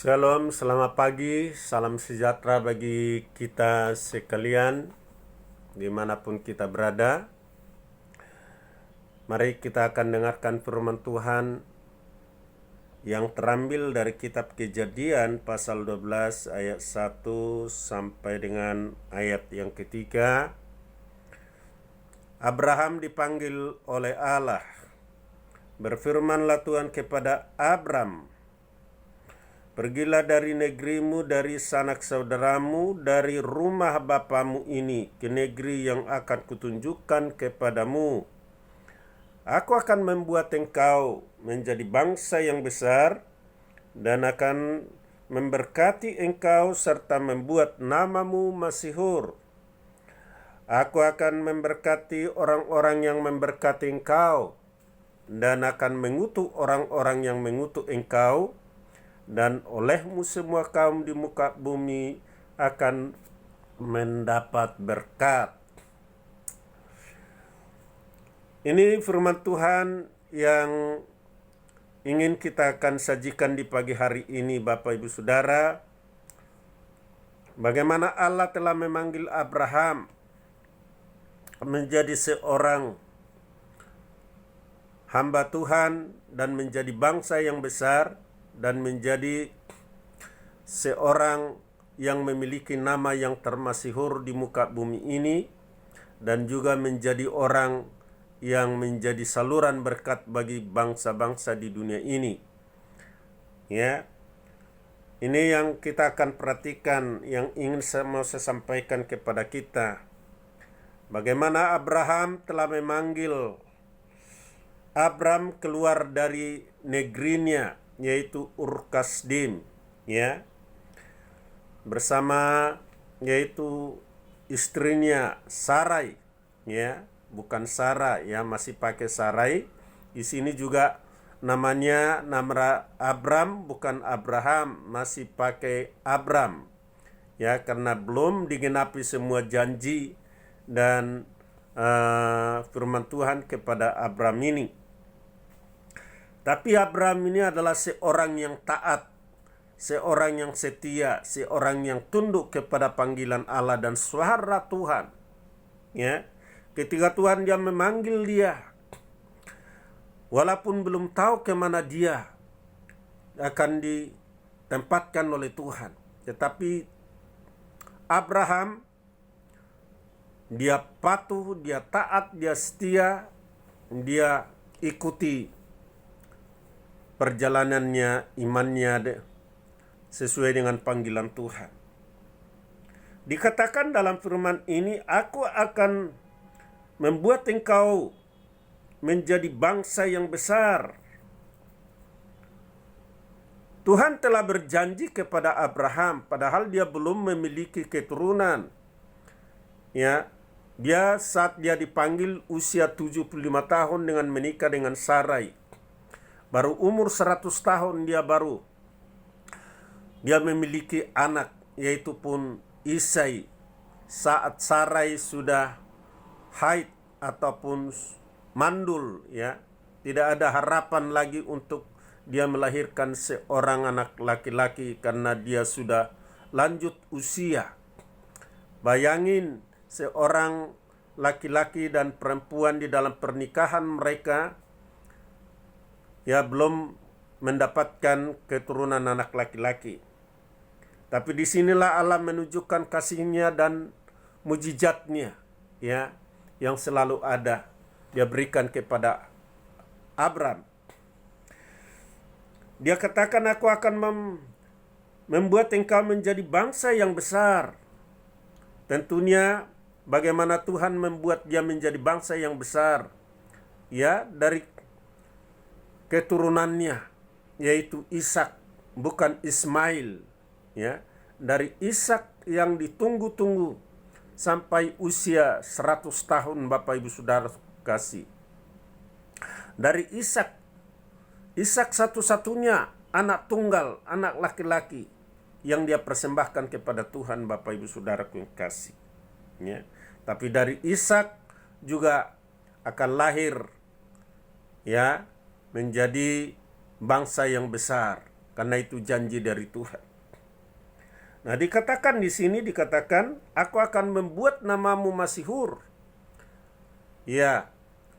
Shalom, selamat pagi, salam sejahtera bagi kita sekalian dimanapun kita berada. Mari kita akan dengarkan firman Tuhan yang terambil dari kitab Kejadian pasal 12 ayat 1 sampai dengan ayat yang ketiga. Abraham dipanggil oleh Allah. Berfirmanlah Tuhan kepada Abram, "Pergilah dari negerimu, dari sanak saudaramu, dari rumah bapamu ini, ke negeri yang akan kutunjukkan kepadamu. Aku akan membuat engkau menjadi bangsa yang besar, dan akan memberkati engkau serta membuat namamu masyhur. Aku akan memberkati orang-orang yang memberkati engkau, dan akan mengutuk orang-orang yang mengutuk engkau, dan olehmu semua kaum di muka bumi akan mendapat berkat." Ini firman Tuhan yang ingin kita akan sajikan di pagi hari ini, Bapak Ibu Saudara. Bagaimana Allah telah memanggil Abraham menjadi seorang hamba Tuhan dan menjadi bangsa yang besar, dan menjadi seorang yang memiliki nama yang termasyhur di muka bumi ini, dan juga menjadi orang yang menjadi saluran berkat bagi bangsa-bangsa di dunia ini. Ya, ini yang kita akan perhatikan, yang ingin saya sampaikan kepada kita. Bagaimana Abraham telah memanggil Abram keluar dari negerinya, yaitu Ur Kasdim, ya, bersama yaitu istrinya Sarai, ya, bukan Sarah, ya, masih pakai Sarai. Di sini juga namanya nama Abram bukan Abraham, masih pakai Abram, ya, karena belum digenapi semua janji dan firman Tuhan kepada Abram ini. Tapi Abraham ini adalah seorang yang taat, seorang yang setia, seorang yang tunduk kepada panggilan Allah dan suara Tuhan. Ya, ketika Tuhan dia memanggil dia, walaupun belum tahu kemana dia akan ditempatkan oleh Tuhan, tetapi Abraham dia patuh, dia taat, dia setia, dia ikuti perjalanannya, imannya sesuai dengan panggilan Tuhan. Dikatakan dalam firman ini, "Aku akan membuat engkau menjadi bangsa yang besar." Tuhan telah berjanji kepada Abraham, padahal dia belum memiliki keturunan. Ya, dia saat dia dipanggil usia 75 tahun dengan menikah dengan Sarai. Baru umur 100 tahun dia memiliki anak, yaitu pun Isai, saat Sarai sudah haid ataupun mandul, ya. Tidak ada harapan lagi untuk dia melahirkan seorang anak laki-laki karena dia sudah lanjut usia. Bayangin seorang laki-laki dan perempuan di dalam pernikahan mereka, ya, belum mendapatkan keturunan anak laki-laki. Tapi disinilah Allah menunjukkan kasih-Nya dan mujizat-Nya, ya, yang selalu ada dia berikan kepada Abram. Dia katakan, "Aku akan membuat engkau menjadi bangsa yang besar." Tentunya bagaimana Tuhan membuat dia menjadi bangsa yang besar? Ya, dari keturunannya, yaitu Ishak, bukan Ismail, ya. Dari Ishak yang ditunggu-tunggu sampai usia 100 tahun, Bapak Ibu Saudara kasih. Dari Ishak satu-satunya anak tunggal, anak laki-laki yang dia persembahkan kepada Tuhan, Bapak Ibu Saudara yang kasih, ya. Tapi dari Ishak juga akan lahir, ya, menjadi bangsa yang besar. karena itu janji dari Tuhan. Nah, dikatakan di sini, aku akan membuat namamu masyhur. Ya,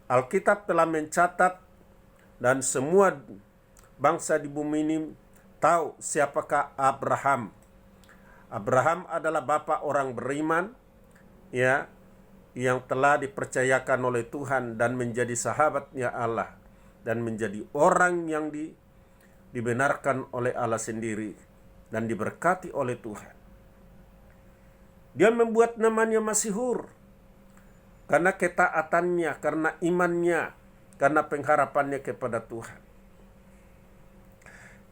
Alkitab telah mencatat dan semua bangsa di bumi ini tahu siapakah Abraham. Abraham adalah bapa orang beriman, ya, yang telah dipercayakan oleh Tuhan dan menjadi sahabatnya Allah dan menjadi orang yang dibenarkan oleh Allah sendiri dan diberkati oleh Tuhan. Dia membuat namanya masyhur karena ketaatannya, karena imannya, karena pengharapannya kepada Tuhan.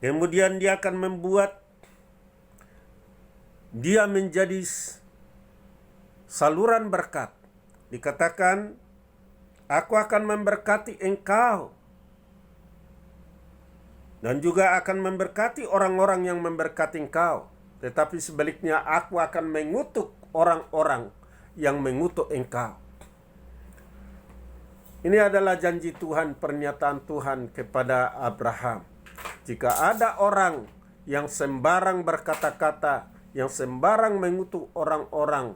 Kemudian dia akan membuat dia menjadi saluran berkat. Dikatakan, aku akan memberkati engkau dan juga akan memberkati orang-orang yang memberkati engkau. Tetapi sebaliknya, aku akan mengutuk orang-orang yang mengutuk engkau. Ini adalah janji Tuhan, pernyataan Tuhan kepada Abraham. Jika ada orang yang sembarang berkata-kata, yang sembarang mengutuk orang-orang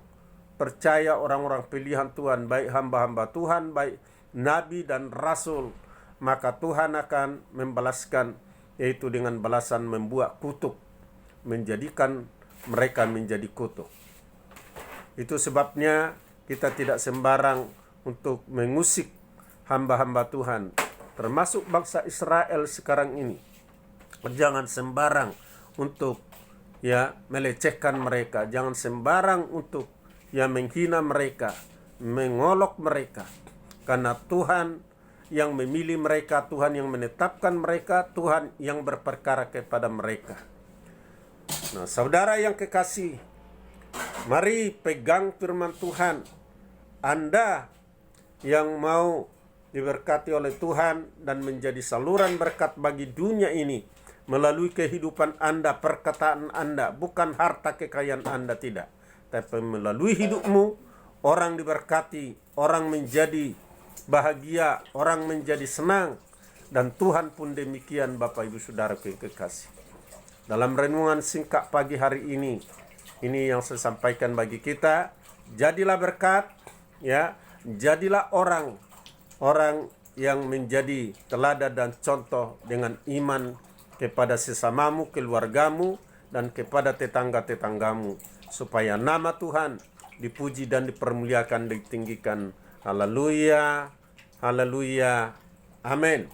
percaya, orang-orang pilihan Tuhan, baik hamba-hamba Tuhan, baik nabi dan rasul, maka Tuhan akan membalaskan, yaitu dengan balasan membuat kutuk, menjadikan mereka menjadi kutuk. Itu sebabnya kita tidak sembarang untuk mengusik hamba-hamba Tuhan, termasuk bangsa Israel sekarang ini. Jangan sembarang untuk melecehkan mereka, jangan sembarang untuk menghina mereka, mengolok mereka, karena Tuhan yang memilih mereka, Tuhan yang menetapkan mereka, Tuhan yang berperkara kepada mereka. Nah, saudara yang kekasih, mari pegang firman Tuhan. Anda yang mau diberkati oleh Tuhan dan menjadi saluran berkat bagi dunia ini melalui kehidupan Anda, perkataan Anda, bukan harta kekayaan Anda, tidak. Tapi melalui hidupmu, orang diberkati, orang menjadi bahagia, orang menjadi senang. Dan Tuhan pun demikian, Bapak Ibu Saudara yang kekasih. Dalam renungan singkat pagi hari ini yang saya sampaikan bagi kita, jadilah berkat, ya, jadilah orang yang menjadi teladan dan contoh dengan iman kepada sesamamu, keluargamu, dan kepada tetangga-tetanggamu, supaya nama Tuhan dipuji dan dipermuliakan, ditinggikan. Haleluya, haleluya, amin.